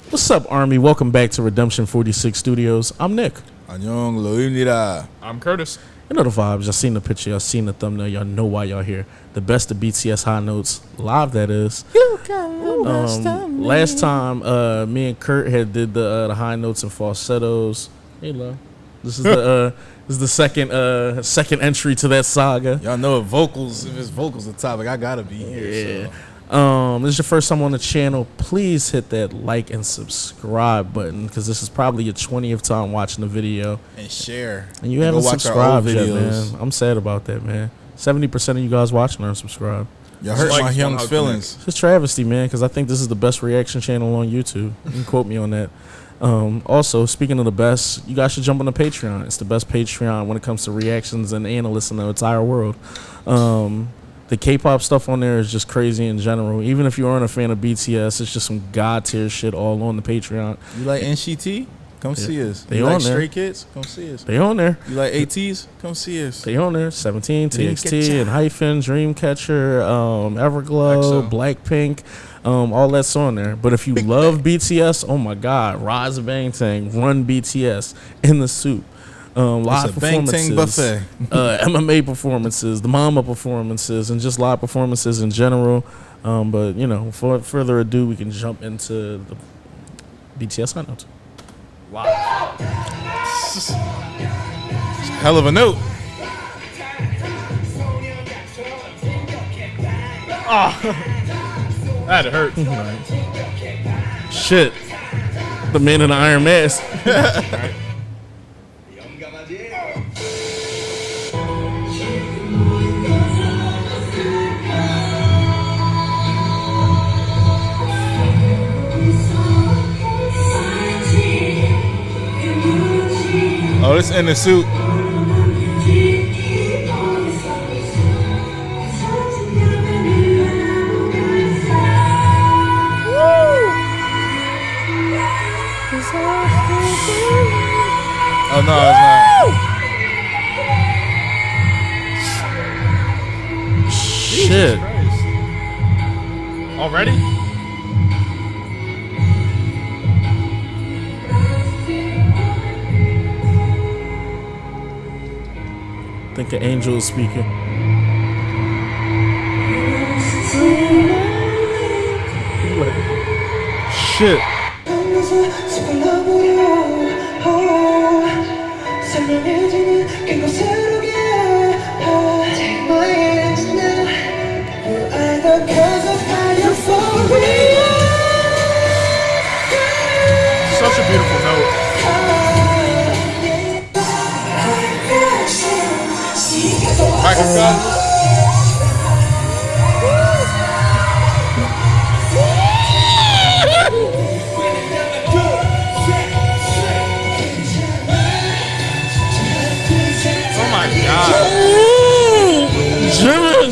What's up, Army? Welcome back to Redemption 46 Studios. I'm Nick. I'm Curtis. You know the vibes. Y'all seen the picture. Y'all seen the thumbnail. Y'all know why y'all here. The best of BTS high notes live. That is. Last time, me and Kurt had did the high notes and falsettos. Hey, love. This is the second entry to that saga. Y'all know if it's vocals the topic, I gotta be here. Yeah. This is your first time on the channel. Please hit that like and subscribe button because this is probably your 20th time watching the video. And share. And you haven't subscribed yet, man. I'm sad about that, man. 70% of you guys watching aren't subscribed. Y'all hurt my young's feelings. It's a travesty, man, because I think this is the best reaction channel on YouTube. You can quote me on that. Also, speaking of the best, you guys should jump on the Patreon. It's the best Patreon when it comes to reactions and analysts in the entire world. The K-pop stuff on there is just crazy in general. Even if you aren't a fan of BTS, it's just some god tier shit all on the Patreon. You like NCT? Come see us. They you on like there. Stray Kids? Come see us. They on there. You like ATs? Come see us. They on there. 17, TXT, and Hyphen, Dreamcatcher, Everglow, Blackpink. All that's on there. But if you love BTS, oh my God, Rise of Bangtan, Run BTS, In the Soup. Live performances, buffet. MMA performances, the Mama performances, and just live performances in general. But you know, for further ado, we can jump into the BTS high notes. Wow, hell of a note. That hurt. Shit, the man in the iron mask. Oh, this in the suit. Oh no, it's not. Shit. Already? I think an angel is speaking. Shit. Such a beautiful note. Microphone. Oh my God. Jimmy.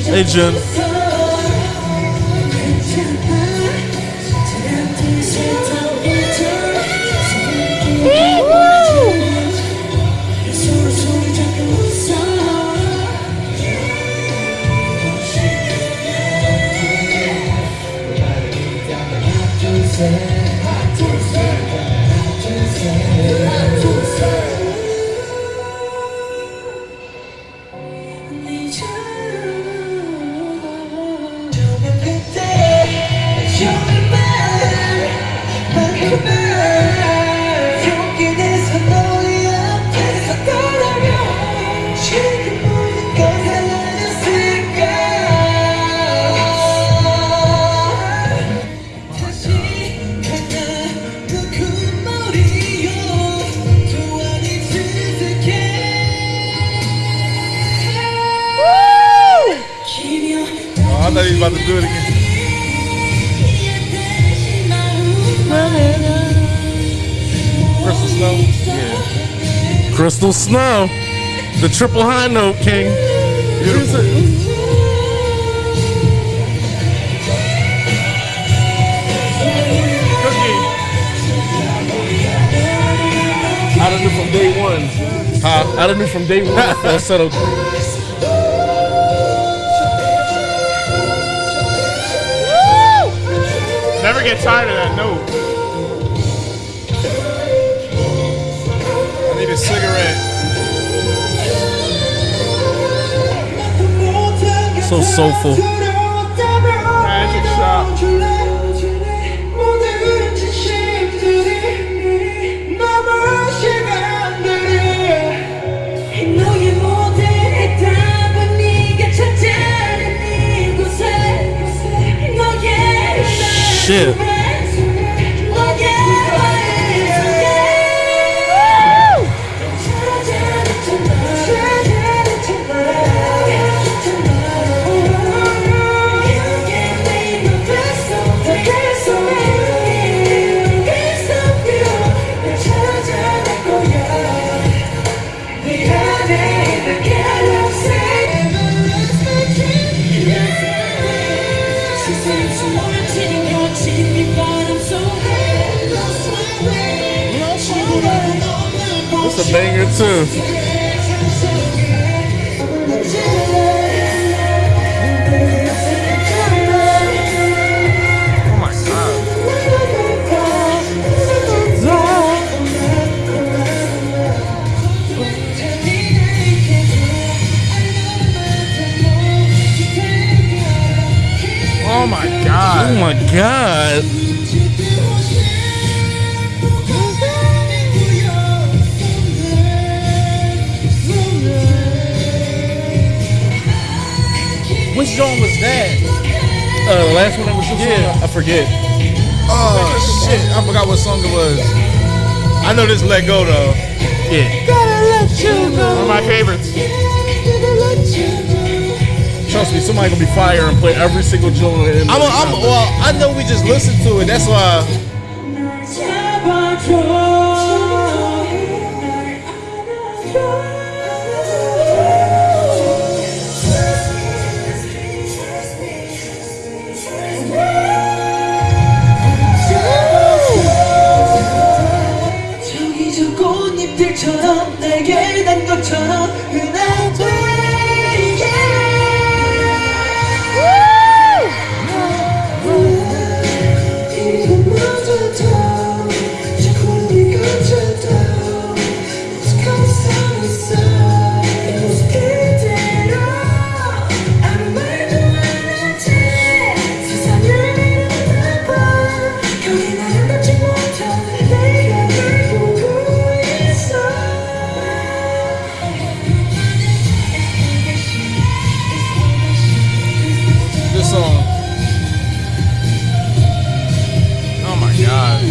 Hey, Jim. I thought he was about to do it again. Crystal Snow? Yeah. Crystal Snow. The triple high note king. Beautiful. I done knew from day one. I done knew from day one. Falsetto. Never get tired of that note. I need a cigarette. So soulful. Magic shot. Shit. It's a banger too. Oh my god. Oh my god. Oh my god. Which song was that? The last one that was I forget. Oh shit, I forgot what song it was. I know this Let Go though. Yeah. One of my favorites. Trust me, somebody gonna be fire and play every single joint. Well, I know we just listened to it. That's why. 꽃잎들처럼 날개 단 것처럼 흔한데 This song. Oh my god.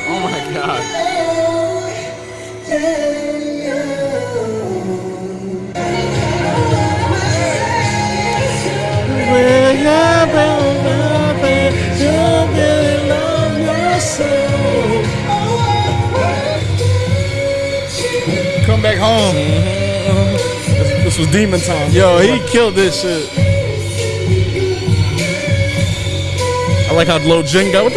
Oh my god. Come back home. This was demon time. Yo, he killed this shit. I like how low Jin got with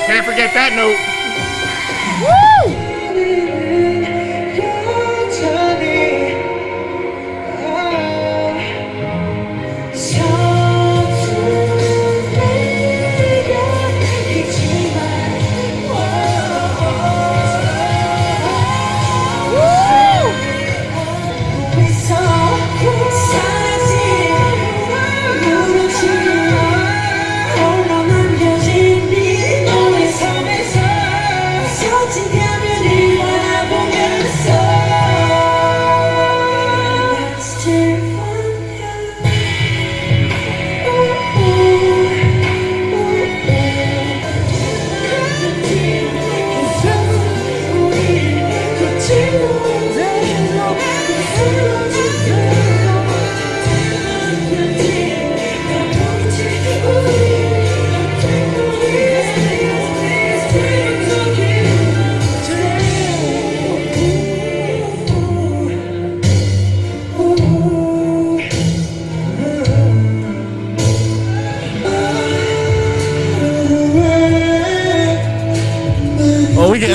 Can't forget that note. 홀로 남겨진 네 너의 삶에서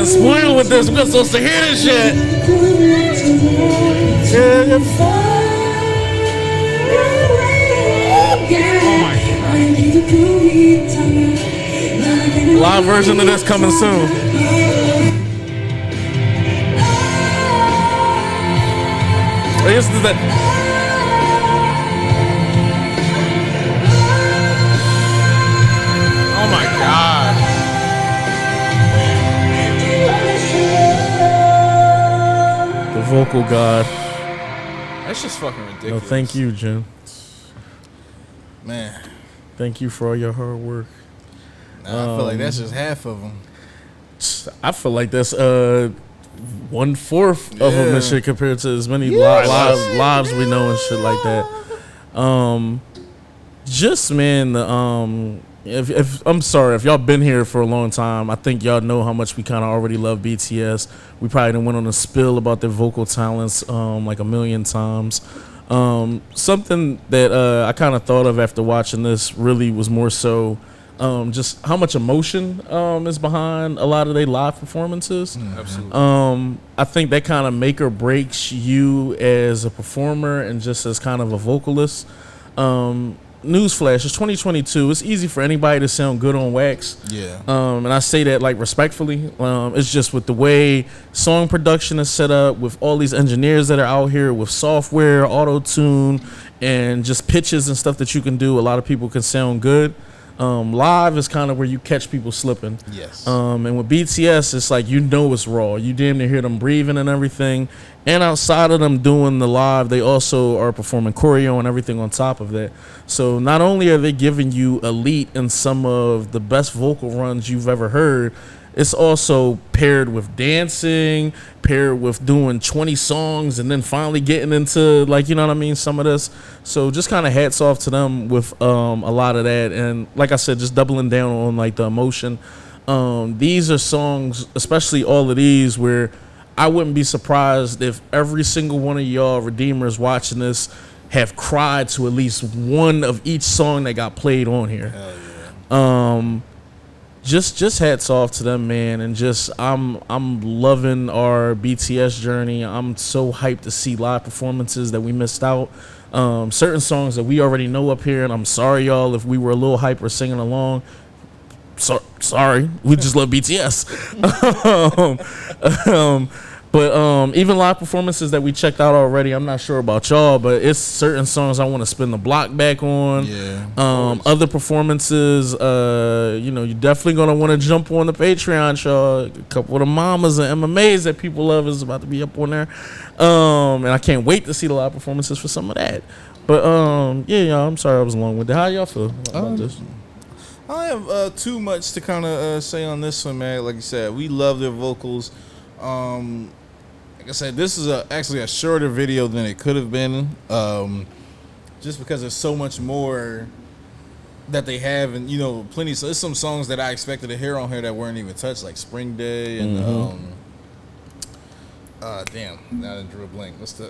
spoiled with this. We're supposed to hear this shit. Live version of this coming soon. This is that. Oh my god. The vocal god. That's just fucking ridiculous. No, thank you, Jen. Man, Thank you for all your hard work. I feel like that's just half of them. I feel like that's 1/4 of them and shit compared to as many lives we know and shit like that. Just man, if I'm sorry if y'all been here for a long time, I think y'all know how much we kind of already love BTS. We probably done went on a spill about their vocal talents like a million times. Something that I kind of thought of after watching this really was more so just how much emotion is behind a lot of their live performances. Absolutely. I think that kind of make or breaks you as a performer and just as kind of a vocalist. Newsflash, it's 2022. It's easy for anybody to sound good on wax. Yeah. And I say that like respectfully. It's just with the way song production is set up, with all these engineers that are out here with software, auto-tune, and just pitches and stuff that you can do. A lot of people can sound good. Live is kind of where you catch people slipping. Yes. And with BTS, it's like you know it's raw. You damn near hear them breathing and everything. And outside of them doing the live, they also are performing choreo and everything on top of that. So not only are they giving you elite in some of the best vocal runs you've ever heard, it's also paired with dancing, paired with doing 20 songs and then finally getting into, like, you know what I mean, some of this. So just kind of hats off to them with a lot of that. And like I said, just doubling down on like the emotion. These are songs, especially all of these, where I wouldn't be surprised if every single one of y'all Redeemers watching this have cried to at least one of each song that got played on here. Hell yeah. Just hats off to them, man, and just I'm loving our BTS journey. I'm so hyped to see live performances that we missed out. Certain songs that we already know up here, and I'm sorry, y'all, if we were a little hyper singing along. Sorry, we just love BTS. But even live performances that we checked out already, I'm not sure about y'all, but it's certain songs I want to spin the block back on. Yeah. Other performances, you're definitely gonna want to jump on the Patreon, y'all. A couple of the mamas and MMAs that people love is about to be up on there, and I can't wait to see the live performances for some of that. But yeah, y'all, I'm sorry I was long with it. How y'all feel about this? I don't have too much to kind of say on this one, man. Like you said, we love their vocals. Like I said, this is actually a shorter video than it could have been, just because there's so much more that they have, and plenty. So there's some songs that I expected to hear on here that weren't even touched, like Spring Day and damn, now I drew a blank. What's the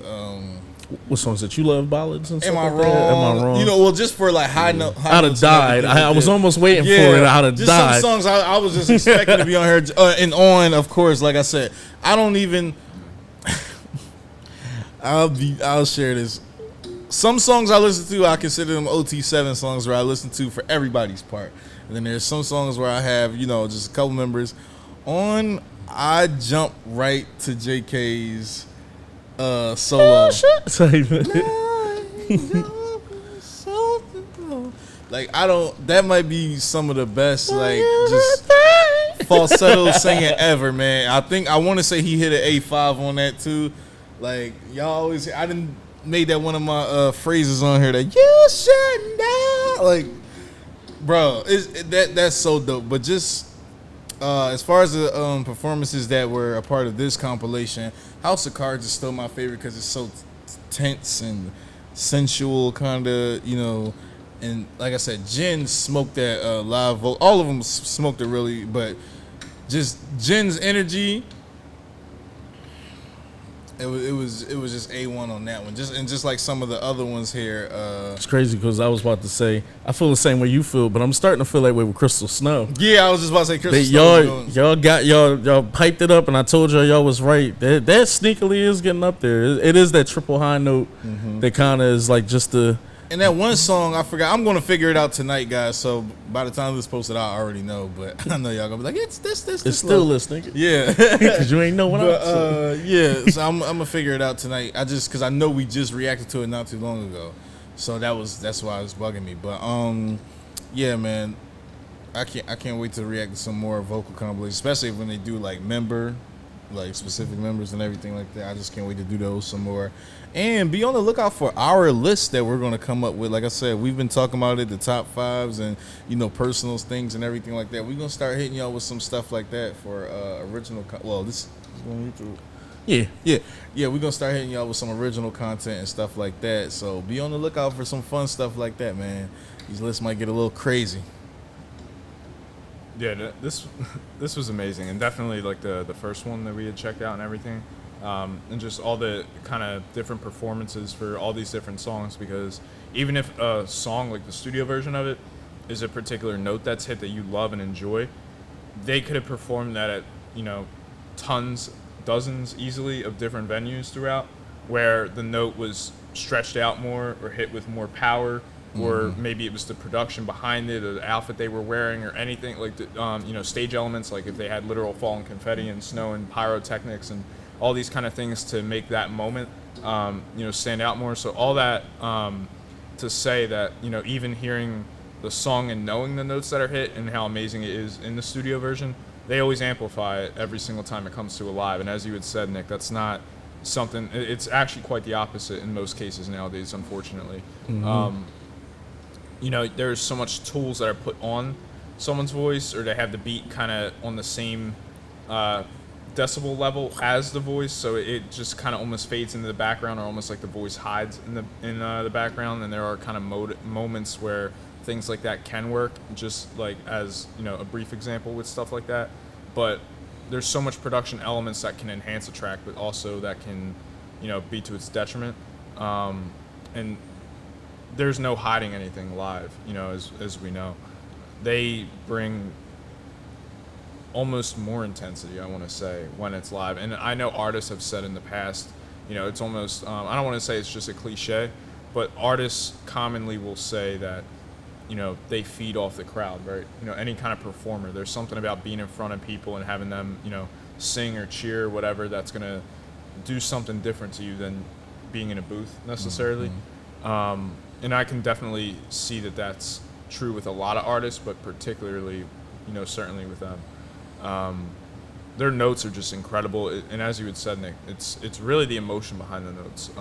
What songs that you love, ballads and stuff? Am I like wrong? that? Am I wrong? Well, just for like high note. I'd have died. I was almost waiting for it. I'd have just died. Some songs I was just expecting to be on here and on. Of course, like I said, I don't even. I'll share this. Some songs I listen to, I consider them OT7 songs where I listen to for everybody's part. And then there's some songs where I have, just a couple members on. I jump right to JK's solo. Like, that might be some of the best, like, just falsetto singing ever, man. I want to say he hit an A5 on that too. Like, y'all always, I didn't made that one of my phrases on here that you should know. Like, bro, that's so dope. But just as far as the performances that were a part of this compilation, House of Cards is still my favorite because it's so tense and sensual, kind of, And like I said, Jen smoked that live vote. All of them smoked it really, but just Jen's energy It was just A1 on that one. Just like some of the other ones here. It's crazy because I was about to say I feel the same way you feel, but I'm starting to feel that way with Crystal Snow. Yeah, I was just about to say Crystal Snow. Y'all piped it up, and I told y'all was right. That sneakily is getting up there. It is that triple high note that kind of is like just the. And that one song, I forgot. I'm going to figure it out tonight, guys. So by the time this is posted out, I already know. But I know y'all going to be like, it's this. It's still listening. Yeah. Because you ain't know what yeah, so I'm going to figure it out tonight. Because I know we just reacted to it not too long ago. So that's why it was bugging me. But yeah, man. I can't wait to react to some more vocal compilations, especially when they do like specific members and everything like that. I just can't wait to do those some more. And be on the lookout for our list that we're going to come up with. Like I said, we've been talking about it, the top fives and, personal things and everything like that. We're going to start hitting y'all with some stuff like that for original. This is going to Yeah, we're going to start hitting y'all with some original content and stuff like that. So be on the lookout for some fun stuff like that, man. These lists might get a little crazy. Yeah, this was amazing, and definitely like the first one that we had checked out and everything, and just all the kind of different performances for all these different songs. Because even if a song like the studio version of it is a particular note that's hit that you love and enjoy, they could have performed that at dozens easily of different venues throughout, where the note was stretched out more or hit with more power. Or maybe it was the production behind it, or the outfit they were wearing, or anything like the stage elements, like if they had literal falling confetti and snow and pyrotechnics and all these kind of things to make that moment stand out more. So all that to say that even hearing the song and knowing the notes that are hit and how amazing it is in the studio version, they always amplify it every single time it comes to a live. And as you had said, Nick, that's not something. It's actually quite the opposite in most cases nowadays, unfortunately. There's so much tools that are put on someone's voice, or they have the beat kind of on the same decibel level as the voice, so it just kind of almost fades into the background, or almost like the voice hides in the background. And there are kind of moments where things like that can work, just like as a brief example with stuff like that. But there's so much production elements that can enhance a track, but also that can be to its detriment. And there's no hiding anything live, as we know. They bring almost more intensity, I want to say, when it's live. And I know artists have said in the past, it's almost, I don't want to say it's just a cliche, but artists commonly will say that, they feed off the crowd, right? Any kind of performer, there's something about being in front of people and having them, sing or cheer or whatever that's going to do something different to you than being in a booth necessarily. And I can definitely see that that's true with a lot of artists, but particularly, certainly with them. Their notes are just incredible, and as you had said, Nick, it's really the emotion behind the notes.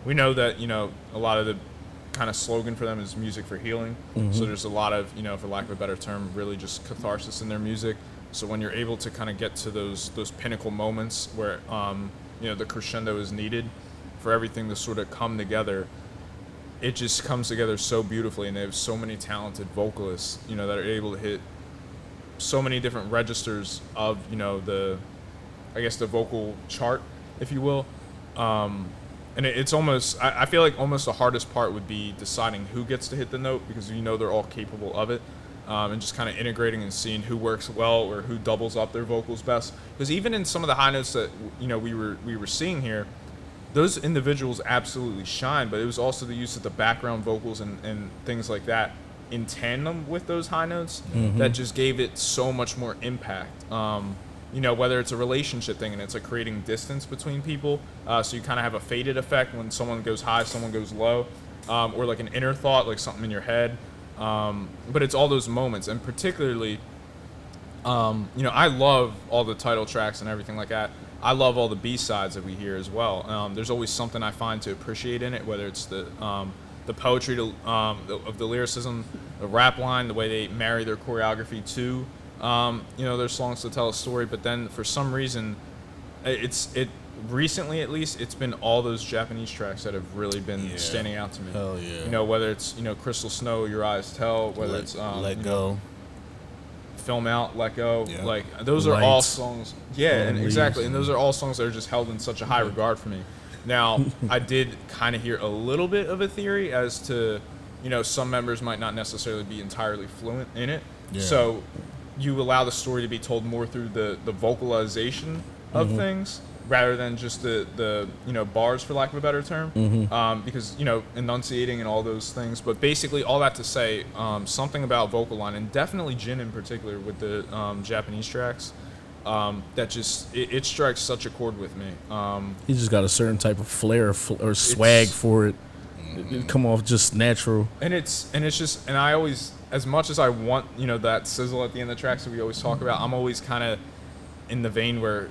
We know that a lot of the kind of slogan for them is music for healing. So there's a lot of for lack of a better term, really just catharsis in their music. So when you're able to kind of get to those pinnacle moments where the crescendo is needed for everything to sort of come together, it just comes together so beautifully. And they have so many talented vocalists that are able to hit so many different registers of the vocal chart, if you will. And it's almost, I feel like almost the hardest part would be deciding who gets to hit the note, because they're all capable of it. And just kind of integrating and seeing who works well or who doubles up their vocals best. Because even in some of the high notes that we were seeing here, those individuals absolutely shine, but it was also the use of the background vocals and things like that in tandem with those high notes that just gave it so much more impact. Whether it's a relationship thing and it's like creating distance between people, so you kind of have a faded effect when someone goes high, someone goes low, or like an inner thought, like something in your head. But it's all those moments, and particularly, I love all the title tracks and everything like that. I love all the B-sides that we hear as well. There's always something I find to appreciate in it, whether it's the poetry of the lyricism, the rap line, the way they marry their choreography to their songs to tell a story. But then for some reason, recently at least, it's been all those Japanese tracks that have really been standing out to me. Hell yeah. Whether it's Crystal Snow, Your Eyes Tell, whether it's Let Go. Film Out, Let Go, Yeah. like those are all Lights. songs. Yeah, and Leaves. exactly, and those are all songs that are just held in such a high regard for me. Now, I did kind of hear a little bit of a theory as to, some members might not necessarily be entirely fluent in it. Yeah. So you allow the story to be told more through the vocalization of things rather than just the bars, for lack of a better term, because enunciating and all those things. But basically, all that to say, something about vocal line, and definitely Jin in particular with the Japanese tracks, that just it strikes such a chord with me. He just got a certain type of flair or swag for it. It come off just natural. And it's just, and I always, as much as I want that sizzle at the end of the tracks that we always talk about, I'm always kind of in the vein where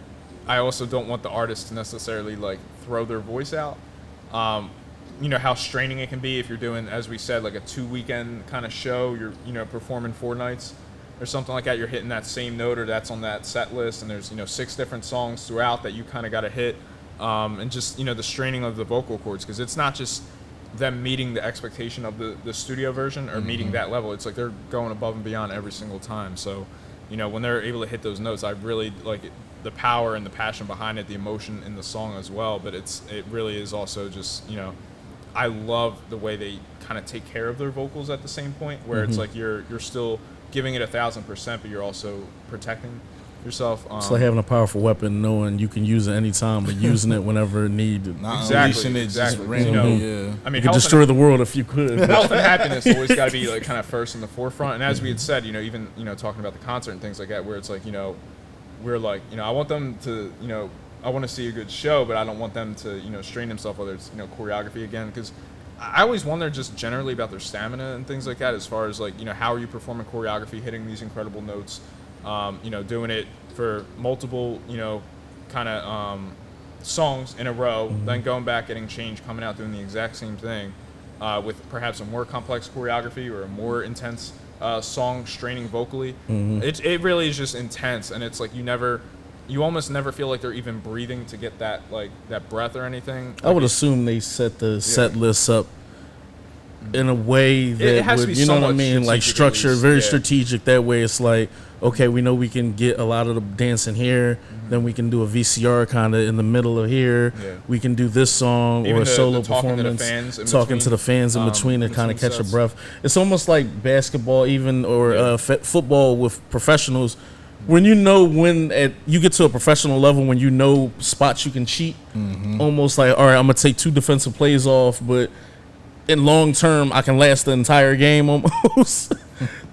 I also don't want the artist to necessarily like throw their voice out. How straining it can be if you're doing, as we said, like a 2-weekend kind of show. You're performing 4 nights or something like that. You're hitting that same note, or that's on that set list, and there's 6 different songs throughout that you kind of got to hit, and just the straining of the vocal cords, because it's not just them meeting the expectation of the studio version or meeting that level. It's like they're going above and beyond every single time. So when they're able to hit those notes, I really like it, the power and the passion behind it, the emotion in the song as well. But it really is also just I love the way they kind of take care of their vocals at the same point, where it's like you're still giving it 1,000%, but you're also protecting yourself. It's like having a powerful weapon, knowing you can use it anytime, but using it whenever needed. Not Exactly, unleashing it exactly. just randomly. Yeah. I mean, You could health destroy the world if you could. health and happiness always got to be like kind of first in the forefront. And as we had said, even talking about the concert and things like that, where it's like we're like I want them to I want to see a good show, but I don't want them to strain themselves, whether it's choreography again, because I always wonder just generally about their stamina and things like that, as far as like how are you performing choreography, hitting these incredible notes, doing it for multiple kind of songs in a row, then going back, getting changed, coming out, doing the exact same thing, with perhaps a more complex choreography or a more intense song straining vocally. It really is just intense, and it's like you almost never feel like they're even breathing to get that that breath or anything. I would assume they set the set lists up in a way that has to would, be you know what I somewhat mean, like strategic at structured, least, very yeah. strategic. That way, it's like, okay, we know we can get a lot of the dancing here. Then we can do a VCR kind of in the middle of here. Yeah. We can do this song Even or a the solo talking to the performance, fans in talking to between, the fans in between and kind of between catch a sets. breath. It's almost like basketball, even or football with professionals. When when you get to a professional level, when spots you can cheat, almost like, all right, I'm gonna take 2 defensive plays off, but in long term, I can last the entire game almost.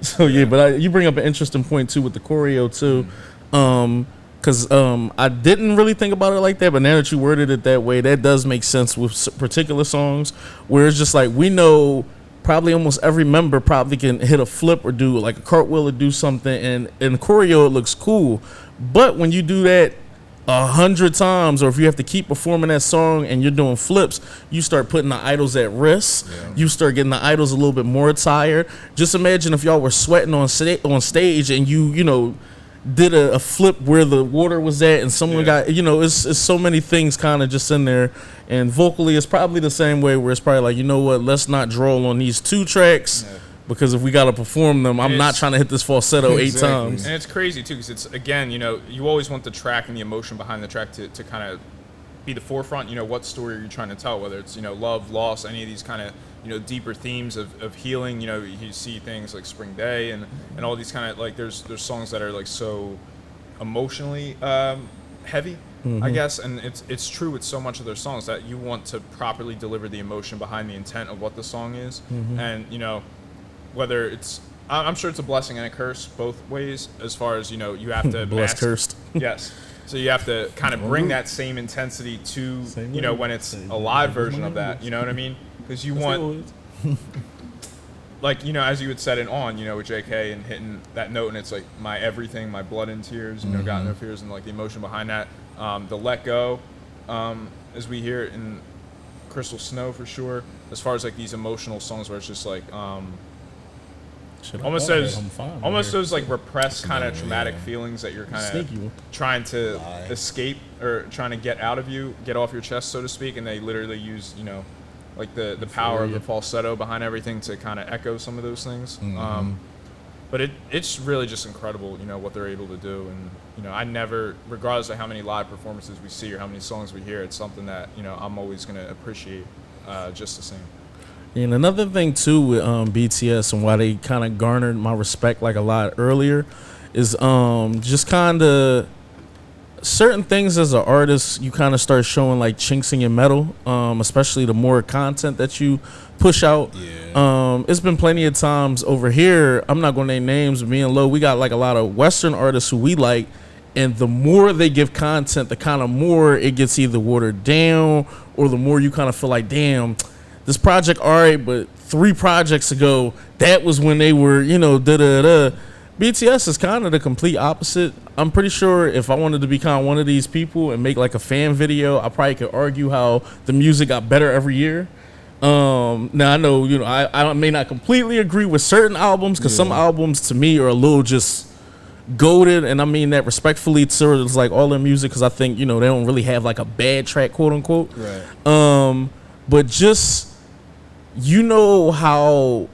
So yeah, but you bring up an interesting point too with the choreo too, because I didn't really think about it like that, but now that you worded it that way, that does make sense with particular songs where it's just like we know. Probably almost every member probably can hit a flip or do like a cartwheel or do something, and in choreo it looks cool. But when you do that 100 times, or if you have to keep performing that song and you're doing flips, you start putting the idols at risk. Yeah. You start getting the idols a little bit more tired. Just imagine if y'all were sweating on stage and you did a flip where the water was at and someone got, it's so many things kind of just in there. And vocally it's probably the same way, where it's probably like, you know what, let's not draw on these 2 tracks because if we got to perform them, I'm not trying to hit this falsetto 8 times. And it's crazy too, because it's, again, you always want the track and the emotion behind the track to kind of be the forefront. What story are you trying to tell, whether it's love, loss, any of these kind of deeper themes of healing. You see things like Spring Day and all these kind of like there's songs that are like so emotionally heavy, I guess, and it's true with so much of their songs that you want to properly deliver the emotion behind the intent of what the song is. And whether it's, I'm sure it's a blessing and a curse both ways, as far as you have to Blessed, cursed. Yes. So you have to kind of bring that same intensity to, when it's a live version of that, you know what I mean? Because you want, like, as you had said it on, with JK and hitting that note, and it's like my everything, my blood and tears, got no fears, and like the emotion behind that. The Let Go, as we hear it in Crystal Snow for sure, as far as like these emotional songs where it's just like, almost those like repressed kind of traumatic feelings that you're kind of trying to escape or trying to get out of you, get off your chest, so to speak, and they literally use like the power of the falsetto behind everything to kind of echo some of those things. but it's really just incredible, you know, what they're able to do. And you know, I never, regardless of how many live performances we see or how many songs we hear, it's something that, you know, I'm always going to appreciate just the same. And another thing too with BTS and why they kind of garnered my respect like a lot earlier is just kind of certain things as an artist, you kind of start showing like chinks in your metal, especially the more content that you push out. It's been plenty of times over here, I'm not going to name names, me and Lo, we got like a lot of Western artists who we like, and the more they give content, the kind of more it gets either watered down, or the more you kind of feel like, damn, this project, all right, but 3 projects ago, that was when they were, you know, da-da-da. BTS is kind of the complete opposite. I'm pretty sure if I wanted to be kind of one of these people and make like a fan video, I probably could argue how the music got better every year. Now I know, you know, I may not completely agree with certain albums, because some albums to me are a little just goated, and I mean that respectfully to it's like all their music, because I think, you know, they don't really have like a bad track, quote unquote. Right. But just, you know how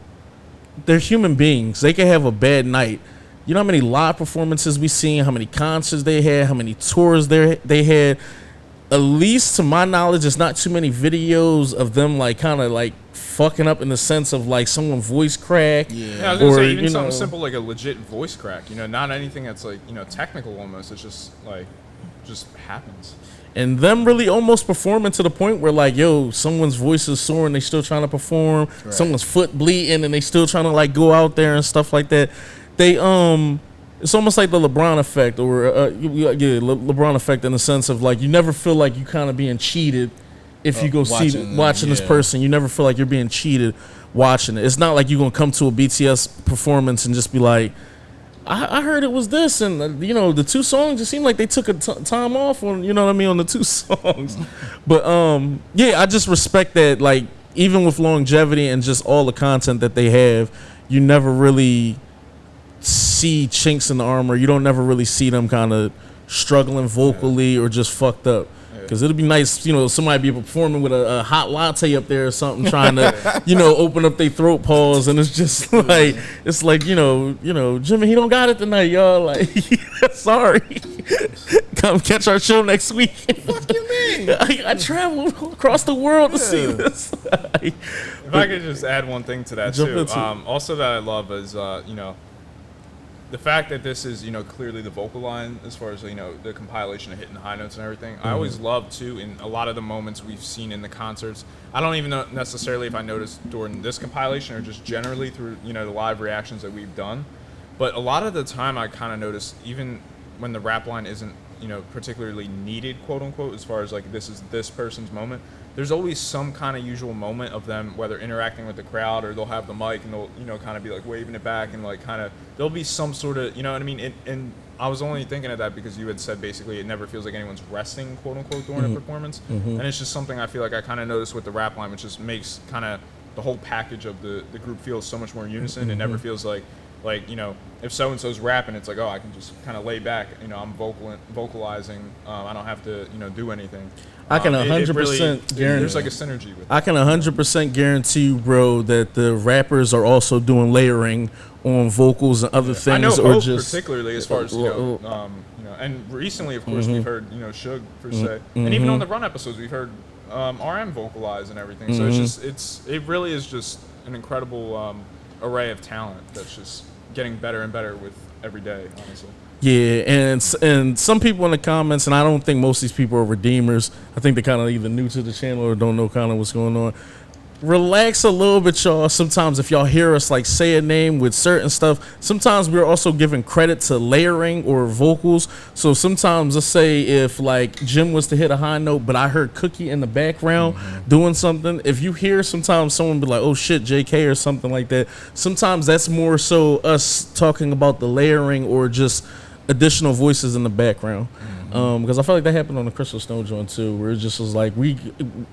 they're human beings. They can have a bad night. You know how many live performances we seen, how many concerts they had, how many tours they had. At least to my knowledge, it's not too many videos of them like kind of like fucking up in the sense of like someone voice crack. Yeah, I was gonna say even something simple like a legit voice crack. You know, not anything that's like, you know, technical almost. It's just like, just happens. And them really almost performing to the point where like, yo, someone's voice is sore and they still trying to perform. Right. Someone's foot bleeding and they still trying to like go out there and stuff like that. They it's almost like the LeBron effect, or LeBron effect in the sense of like you never feel like you kind of being cheated if you go watching this person. You never feel like you're being cheated watching it. It's not like you're gonna come to a BTS performance and just be like, I heard it was this, and you know, the 2 songs, it seemed like they took a time off on, you know what I mean, on the 2 songs. But yeah, I just respect that, like, even with longevity and just all the content that they have, you never really see chinks in the armor. You don't never really see them kind of struggling vocally or just fucked up. Because it'd be nice, you know, somebody be performing with a hot latte up there or something, trying to, you know, open up their throat pause, and it's just like, it's like, you know, Jimmy, he don't got it tonight, y'all. Like, sorry, come catch our show next week. What do you mean? I traveled across the world to see this. If I could just add one thing to that too, also that I love is, you know, the fact that this is, you know, clearly the vocal line as far as, you know, the compilation of hitting high notes and everything. I always love too, in a lot of the moments we've seen in the concerts, I don't even know necessarily if I noticed during this compilation or just generally through, you know, the live reactions that we've done, but a lot of the time I kind of notice, even when the rap line isn't, you know, particularly needed, quote unquote, as far as like this is this person's moment, there's always some kind of usual moment of them, whether interacting with the crowd or they'll have the mic and they'll, you know, kind of be like waving it back and like kind of, there'll be some sort of, you know what I mean? And I was only thinking of that because you had said basically it never feels like anyone's resting, quote unquote, during a performance. And it's just something I feel like I kind of noticed with the rap line, which just makes kind of the whole package of the group feel so much more unison. It never feels like, you know, if so-and-so's rapping, it's like, oh, I can just kind of lay back, you know, I'm vocalizing, I don't have to, you know, do anything. I can 100% really, guarantee. There's like a synergy with it. I can 100% guarantee you, bro, that the rappers are also doing layering on vocals and other things. I know or Hope just particularly as far as, you know, and recently, of course, we've heard, you know, Suge per se, and even on the Run episodes, we've heard RM vocalize and everything. So it's just, it really is just an incredible array of talent that's just getting better and better with every day, honestly. Yeah, and some people in the comments, and I don't think most of these people are redeemers. I think they're kind of either new to the channel or don't know kind of what's going on. Relax a little bit, y'all. Sometimes if y'all hear us like say a name with certain stuff, sometimes we're also giving credit to layering or vocals. So sometimes, let's say if like Jim was to hit a high note, but I heard Cookie in the background doing something. If you hear sometimes someone be like, oh shit, JK or something like that, sometimes that's more so us talking about the layering or just additional voices in the background. Because I felt like that happened on the Crystal Snow joint too, where it just was like me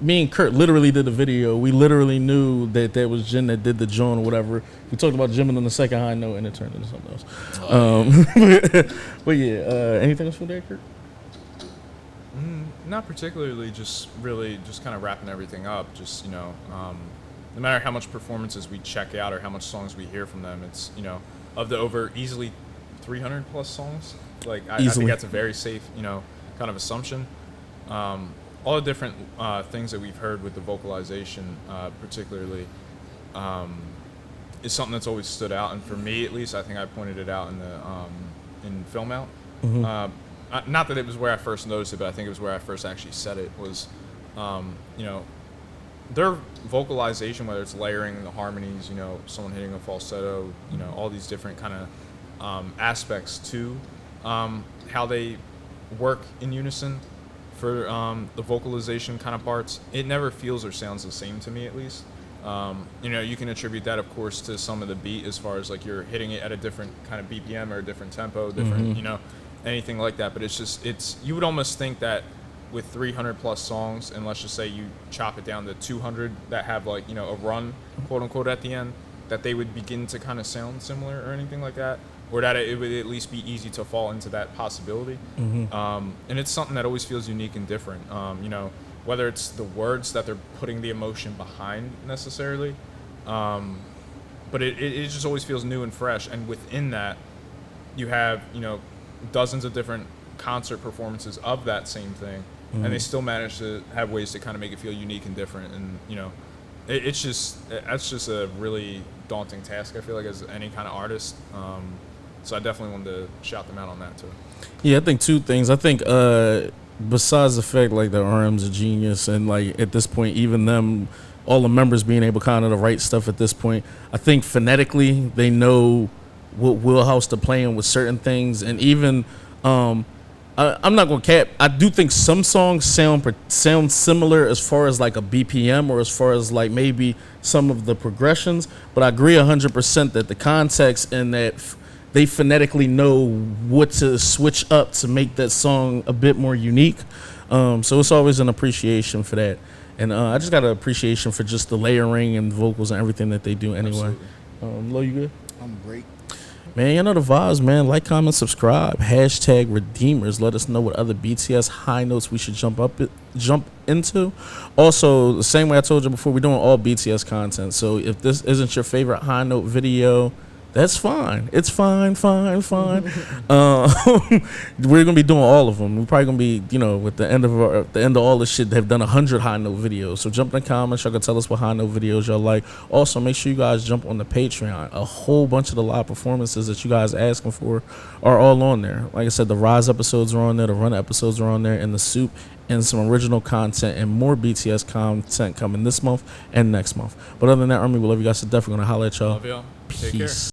and Kurt literally did the video. We literally knew that was Jen that did the joint or whatever. We talked about Jim on the second high note and it turned into something else. But yeah, anything else from there, Kurt? Not particularly, just really just kind of wrapping everything up. Just, you know, no matter how much performances we check out or how much songs we hear from them, it's, you know, of the over easily 300 plus songs. Like I Easily. think that's a very safe, kind of assumption. All the different things that we've heard with the vocalization, particularly, is something that's always stood out. And for me, at least, I think I pointed it out in the in Film Out. Not that it was where I first noticed it, but I think it was where I first actually said it was, their vocalization, whether it's layering the harmonies, someone hitting a falsetto, all these different kind of aspects to how they work in unison for the vocalization kind of parts. It never feels or sounds the same to me, at least. You can attribute that, of course, to some of the beat, as far as like you're hitting it at a different kind of BPM or a different tempo, different, anything like that. But you would almost think that with 300 plus songs, and let's just say you chop it down to 200 that have like, a run, quote unquote, at the end, that they would begin to kind of sound similar or anything like that, or that it would at least be easy to fall into that possibility. And it's something that always feels unique and different. Whether it's the words that they're putting the emotion behind necessarily, but it just always feels new and fresh. And within that, you have, dozens of different concert performances of that same thing, and they still manage to have ways to kind of make it feel unique and different. And that's just a really daunting task, I feel like, as any kind of artist. So I definitely wanted to shout them out on that too. Yeah, I think two things. I think besides the fact like the RM's a genius, and like at this point, even them, all the members being able kind of to write stuff at this point, I think phonetically they know what wheelhouse to play in with certain things. And even I'm not gonna cap, I do think some songs sound similar as far as like a BPM, or as far as like maybe some of the progressions, but I agree 100% that the context and that they phonetically know what to switch up to make that song a bit more unique. So it's always an appreciation for that. And I just got an appreciation for just the layering and vocals and everything that they do anyway. Lo, you good? I'm great. Man, you know the vibes, man. Like, comment, subscribe. Hashtag Redeemers. Let us know what other BTS high notes we should jump into. Also, the same way I told you before, we're doing all BTS content. So if this isn't your favorite high note video, that's fine. It's fine. We're gonna be doing all of them. We're probably gonna be, at the end of all this shit, have done 100 high note videos. So jump in the comments. Y'all can tell us what high note videos y'all like. Also, make sure you guys jump on the Patreon. A whole bunch of the live performances that you guys asking for are all on there. Like I said, the Rise episodes are on there, the Run episodes are on there, and the Soup, and some original content and more BTS content coming this month and next month. But other than that, Army, we love you guys. So definitely gonna holler at y'all. Love y'all. Take care. Peace.